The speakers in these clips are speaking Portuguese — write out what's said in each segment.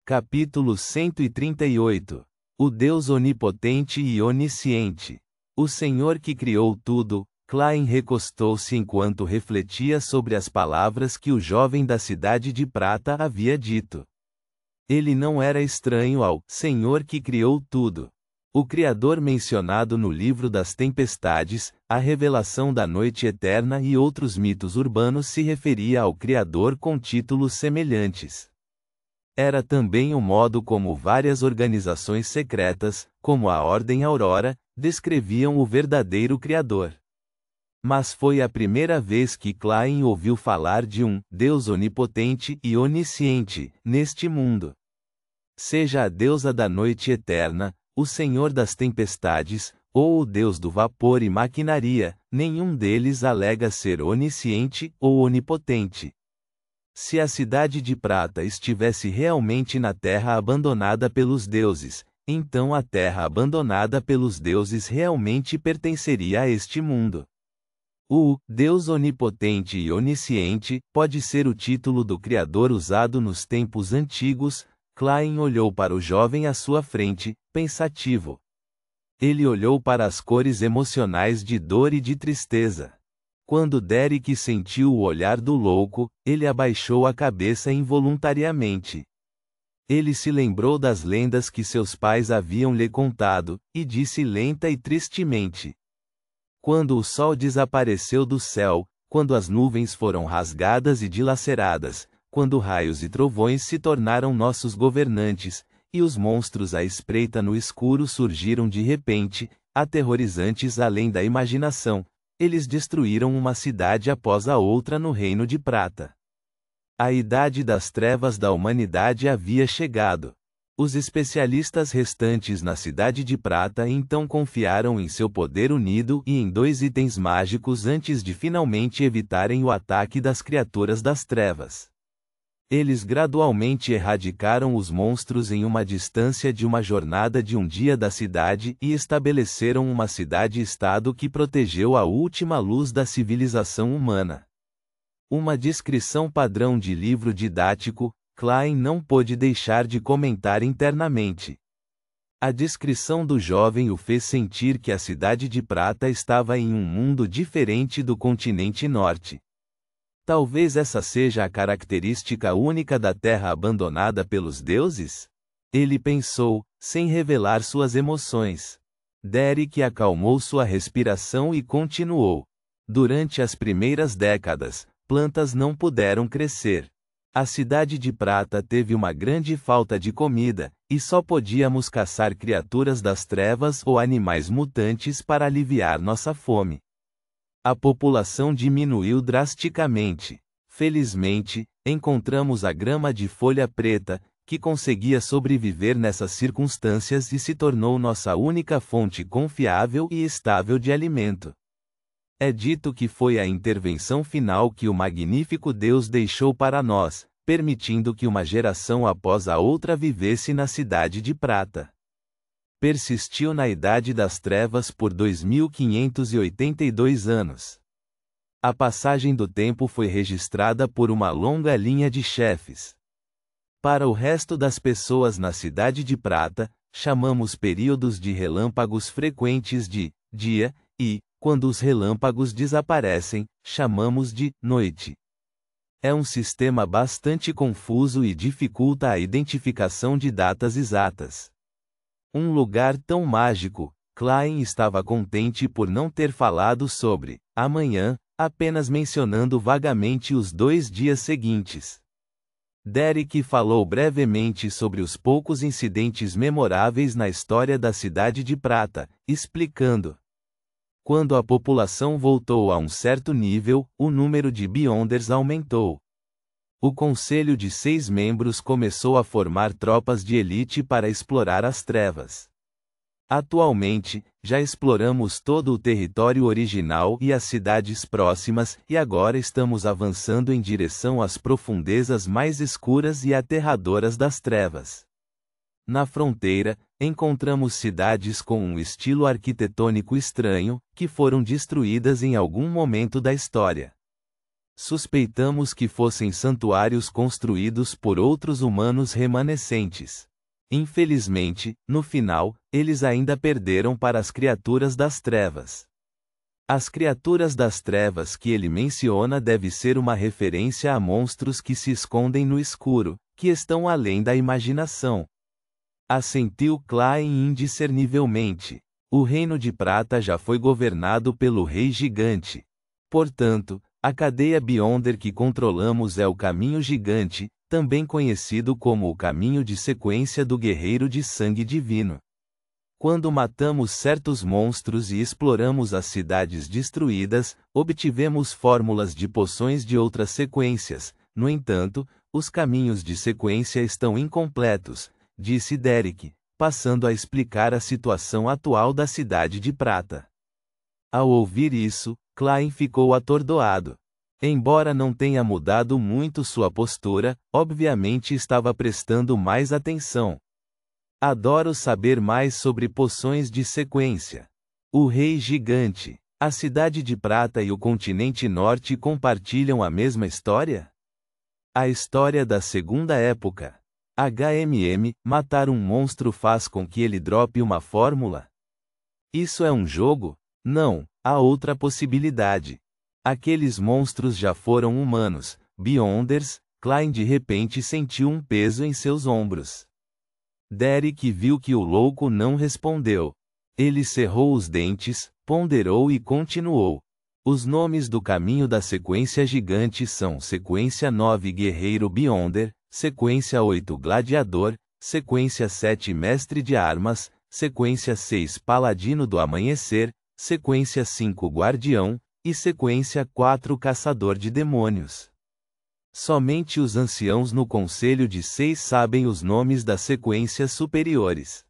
Capítulo 138. O Deus onipotente e onisciente. O Senhor que criou tudo. Klein recostou-se enquanto refletia sobre as palavras que o jovem da cidade de prata havia dito. Ele não era estranho ao Senhor que criou tudo. O Criador mencionado no livro das tempestades, a revelação da noite eterna e outros mitos urbanos se referia ao Criador com títulos semelhantes. Era também o modo como várias organizações secretas, como a Ordem Aurora, descreviam o verdadeiro Criador. Mas foi a primeira vez que Klein ouviu falar de um Deus onipotente e onisciente neste mundo. Seja a deusa da noite eterna, o Senhor das tempestades, ou o Deus do vapor e maquinaria, nenhum deles alega ser onisciente ou onipotente. Se a cidade de prata estivesse realmente na terra abandonada pelos deuses, então a terra abandonada pelos deuses realmente pertenceria a este mundo. O Deus onipotente e onisciente pode ser o título do Criador usado nos tempos antigos. Klein olhou para o jovem à sua frente, pensativo. Ele olhou para as cores emocionais de dor e de tristeza. Quando Derek sentiu o olhar do louco, ele abaixou a cabeça involuntariamente. Ele se lembrou das lendas que seus pais haviam lhe contado, e disse lenta e tristemente: quando o sol desapareceu do céu, quando as nuvens foram rasgadas e dilaceradas, quando raios e trovões se tornaram nossos governantes, e os monstros à espreita no escuro surgiram de repente, aterrorizantes além da imaginação, eles destruíram uma cidade após a outra no Reino de Prata. A idade das trevas da humanidade havia chegado. Os especialistas restantes na Cidade de Prata então confiaram em seu poder unido e em 2 itens mágicos antes de finalmente evitarem o ataque das criaturas das trevas. Eles gradualmente erradicaram os monstros em uma distância de uma jornada de um dia da cidade e estabeleceram uma cidade-estado que protegeu a última luz da civilização humana. Uma descrição padrão de livro didático. Klein não pôde deixar de comentar internamente. A descrição do jovem o fez sentir que a Cidade de Prata estava em um mundo diferente do continente norte. Talvez essa seja a característica única da terra abandonada pelos deuses? Ele pensou, sem revelar suas emoções. Derek acalmou sua respiração e continuou. Durante as primeiras décadas, plantas não puderam crescer. A Cidade de Prata teve uma grande falta de comida, e só podíamos caçar criaturas das trevas ou animais mutantes para aliviar nossa fome. A população diminuiu drasticamente. Felizmente, encontramos a grama de folha preta, que conseguia sobreviver nessas circunstâncias e se tornou nossa única fonte confiável e estável de alimento. É dito que foi a intervenção final que o magnífico Deus deixou para nós, permitindo que uma geração após a outra vivesse na Cidade de Prata. Persistiu na Idade das Trevas por 2582 anos. A passagem do tempo foi registrada por uma longa linha de chefes. Para o resto das pessoas na Cidade de Prata, chamamos períodos de relâmpagos frequentes de dia, e, quando os relâmpagos desaparecem, chamamos de noite. É um sistema bastante confuso e dificulta a identificação de datas exatas. Um lugar tão mágico. Klein estava contente por não ter falado sobre amanhã, apenas mencionando vagamente os 2 dias seguintes. Derek falou brevemente sobre os poucos incidentes memoráveis na história da Cidade de Prata, explicando: quando a população voltou a um certo nível, o número de Beyonders aumentou. O conselho de 6 membros começou a formar tropas de elite para explorar as trevas. Atualmente, já exploramos todo o território original e as cidades próximas, e agora estamos avançando em direção às profundezas mais escuras e aterradoras das trevas. Na fronteira, encontramos cidades com um estilo arquitetônico estranho, que foram destruídas em algum momento da história. Suspeitamos que fossem santuários construídos por outros humanos remanescentes. Infelizmente, no final, eles ainda perderam para as criaturas das trevas. As criaturas das trevas que ele menciona deve ser uma referência a monstros que se escondem no escuro, que estão além da imaginação. Assentiu Klein indiscernivelmente. O reino de prata já foi governado pelo rei gigante. Portanto, a cadeia Beyonder que controlamos é o caminho gigante, também conhecido como o caminho de sequência do guerreiro de sangue divino. Quando matamos certos monstros e exploramos as cidades destruídas, obtivemos fórmulas de poções de outras sequências. No entanto, os caminhos de sequência estão incompletos, disse Derek, passando a explicar a situação atual da Cidade de Prata. Ao ouvir isso, Klein ficou atordoado. Embora não tenha mudado muito sua postura, obviamente estava prestando mais atenção. Adoro saber mais sobre poções de sequência. O Rei Gigante, a Cidade de Prata e o Continente Norte compartilham a mesma história? A história da Segunda Época. Matar um monstro faz com que ele drope uma fórmula? Isso é um jogo? Não, há outra possibilidade. Aqueles monstros já foram humanos, Beyonders. Klein de repente sentiu um peso em seus ombros. Derek viu que o louco não respondeu. Ele cerrou os dentes, ponderou e continuou. Os nomes do caminho da sequência gigante são Sequência 9 Guerreiro Beyonder, Sequência 8 Gladiador, Sequência 7 Mestre de Armas, Sequência 6 Paladino do Amanhecer, Sequência 5 Guardião, e Sequência 4 Caçador de Demônios. Somente os anciãos no Conselho de 6 sabem os nomes das sequências superiores.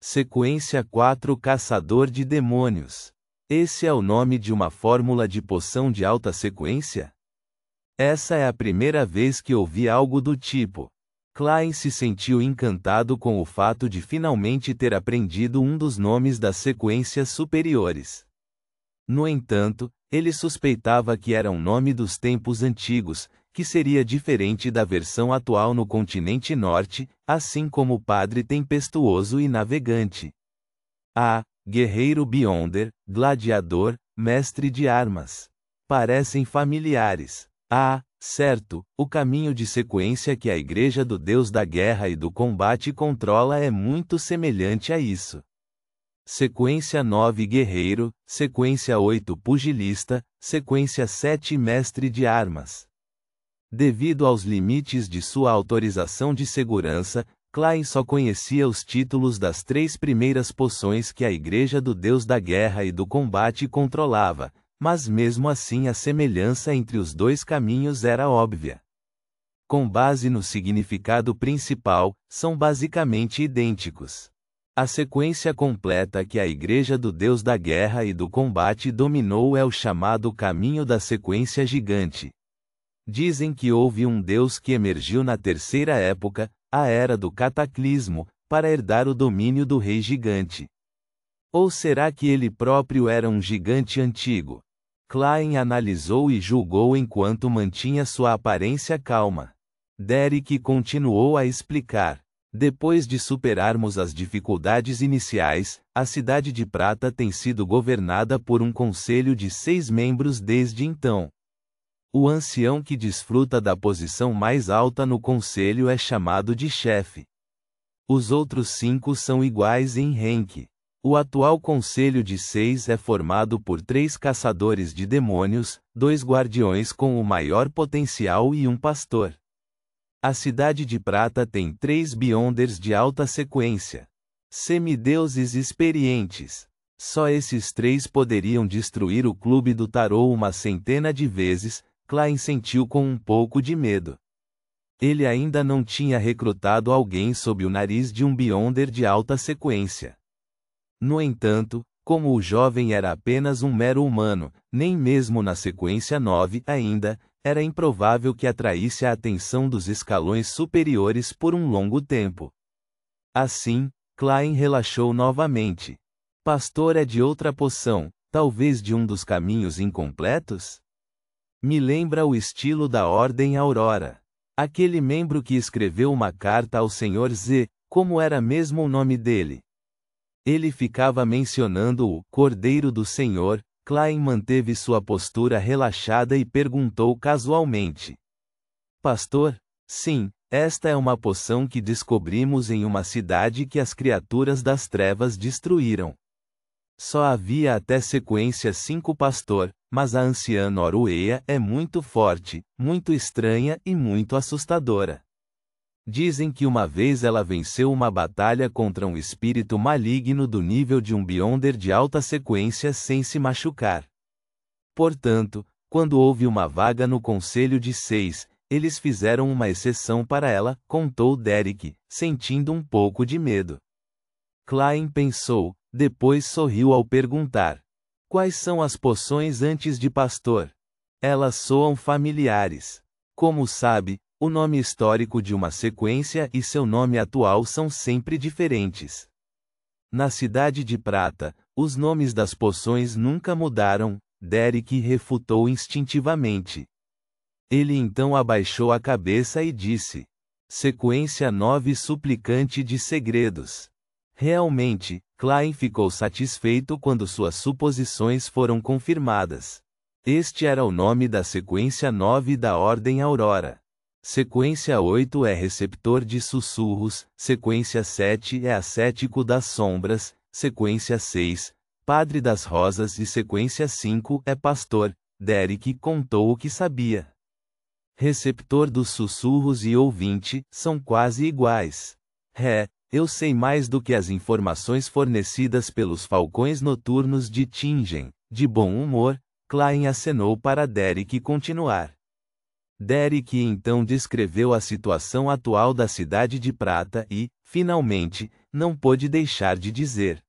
Sequência 4 Caçador de Demônios. Esse é o nome de uma fórmula de poção de alta sequência? Essa é a primeira vez que ouvi algo do tipo. Klein se sentiu encantado com o fato de finalmente ter aprendido um dos nomes das sequências superiores. No entanto, ele suspeitava que era um nome dos tempos antigos, que seria diferente da versão atual no continente norte, assim como Padre Tempestuoso e Navegante. Guerreiro Beyonder, Gladiador, Mestre de Armas. Parecem familiares. Certo, o caminho de sequência que a Igreja do Deus da Guerra e do Combate controla é muito semelhante a isso. Sequência 9 Guerreiro, Sequência 8 Pugilista, Sequência 7 Mestre de Armas. Devido aos limites de sua autorização de segurança, Klein só conhecia os títulos das 3 primeiras poções que a Igreja do Deus da Guerra e do Combate controlava, mas mesmo assim a semelhança entre os dois caminhos era óbvia. Com base no significado principal, são basicamente idênticos. A sequência completa que a Igreja do Deus da Guerra e do Combate dominou é o chamado Caminho da Sequência Gigante. Dizem que houve um Deus que emergiu na Terceira Época, a Era do Cataclismo, para herdar o domínio do Rei Gigante. Ou será que ele próprio era um gigante antigo? Klein analisou e julgou enquanto mantinha sua aparência calma. Derek continuou a explicar. Depois de superarmos as dificuldades iniciais, a Cidade de Prata tem sido governada por um conselho de 6 membros desde então. O ancião que desfruta da posição mais alta no conselho é chamado de chefe. Os outros 5 são iguais em rank. O atual conselho de 6 é formado por 3 caçadores de demônios, 2 guardiões com o maior potencial e um pastor. A Cidade de Prata tem 3 Beyonders de alta sequência. Semideuses experientes. Só esses 3 poderiam destruir o Clube do Tarô uma centena de vezes. Klein sentiu com um pouco de medo. Ele ainda não tinha recrutado alguém sob o nariz de um Beyonder de alta sequência. No entanto, como o jovem era apenas um mero humano, nem mesmo na sequência 9 ainda, era improvável que atraísse a atenção dos escalões superiores por um longo tempo. Assim, Klein relaxou novamente. Pastor é de outra poção, talvez de um dos caminhos incompletos? Me lembra o estilo da Ordem Aurora. Aquele membro que escreveu uma carta ao Sr. Z, como era mesmo o nome dele? Ele ficava mencionando o Cordeiro do Senhor. Klein manteve sua postura relaxada e perguntou casualmente: Pastor? Sim, esta é uma poção que descobrimos em uma cidade que as criaturas das trevas destruíram. Só havia até sequência 5, pastor, mas a anciã Noruea é muito forte, muito estranha e muito assustadora. Dizem que uma vez ela venceu uma batalha contra um espírito maligno do nível de um Beyonder de alta sequência sem se machucar. Portanto, quando houve uma vaga no Conselho de 6, eles fizeram uma exceção para ela, contou Derek, sentindo um pouco de medo. Klein pensou, depois sorriu ao perguntar: Quais são as poções antes de pastor? Elas soam familiares. Como sabe, o nome histórico de uma sequência e seu nome atual são sempre diferentes. Na Cidade de Prata, os nomes das poções nunca mudaram, Derek refutou instintivamente. Ele então abaixou a cabeça e disse: Sequência 9, suplicante de segredos. Realmente, Klein ficou satisfeito quando suas suposições foram confirmadas. Este era o nome da sequência 9 da Ordem Aurora. Sequência 8 é receptor de sussurros, sequência 7 é ascético das sombras, sequência 6, padre das rosas e sequência 5 é pastor. Derek contou o que sabia. Receptor dos sussurros e ouvinte são quase iguais. Eu sei mais do que as informações fornecidas pelos falcões noturnos de Tingen. De bom humor, Klein acenou para Derek continuar. Derek então descreveu a situação atual da Cidade de Prata e, finalmente, não pôde deixar de dizer: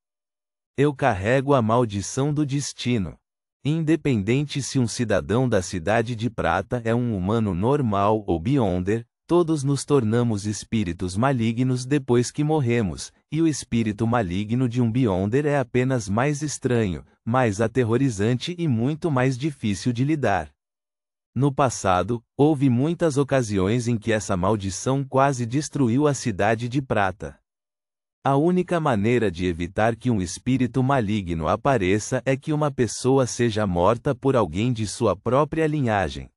Eu carrego a maldição do destino. Independente se um cidadão da Cidade de Prata é um humano normal ou Beyonder, todos nos tornamos espíritos malignos depois que morremos, e o espírito maligno de um Beyonder é apenas mais estranho, mais aterrorizante e muito mais difícil de lidar. No passado, houve muitas ocasiões em que essa maldição quase destruiu a Cidade de Prata. A única maneira de evitar que um espírito maligno apareça é que uma pessoa seja morta por alguém de sua própria linhagem.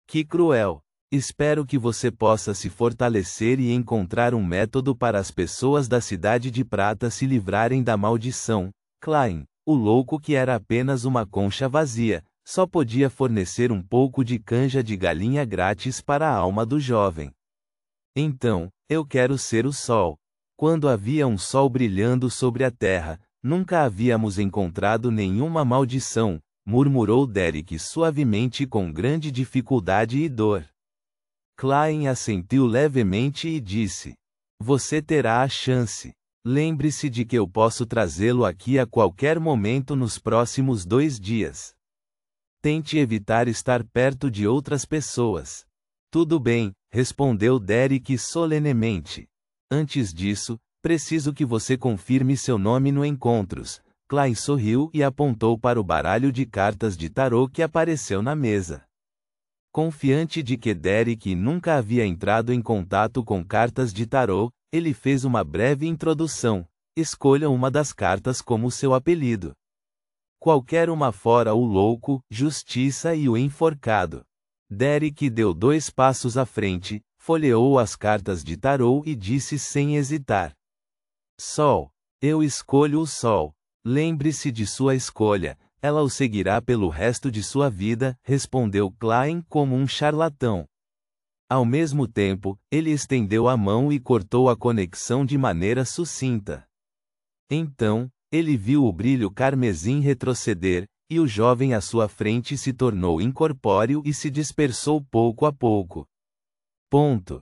Que cruel! Espero que você possa se fortalecer e encontrar um método para as pessoas da Cidade de Prata se livrarem da maldição. Klein, o louco que era apenas uma concha vazia, só podia fornecer um pouco de canja de galinha grátis para a alma do jovem. Então, eu quero ser o sol. Quando havia um sol brilhando sobre a terra, nunca havíamos encontrado nenhuma maldição, murmurou Derek suavemente com grande dificuldade e dor. Klein assentiu levemente e disse: Você terá a chance. Lembre-se de que eu posso trazê-lo aqui a qualquer momento nos próximos 2 dias. Tente evitar estar perto de outras pessoas. Tudo bem, respondeu Derek solenemente. Antes disso, preciso que você confirme seu nome no Encontros. Klein sorriu e apontou para o baralho de cartas de tarô que apareceu na mesa. Confiante de que Derek nunca havia entrado em contato com cartas de tarô, ele fez uma breve introdução. Escolha uma das cartas como seu apelido. Qualquer uma fora o louco, justiça e o enforcado. Derek deu 2 passos à frente, folheou as cartas de tarô e disse sem hesitar: Sol. Eu escolho o sol. Lembre-se de sua escolha, ela o seguirá pelo resto de sua vida, respondeu Klein como um charlatão. Ao mesmo tempo, ele estendeu a mão e cortou a conexão de maneira sucinta. Então, ele viu o brilho carmesim retroceder, e o jovem à sua frente se tornou incorpóreo e se dispersou pouco a pouco. Ponto.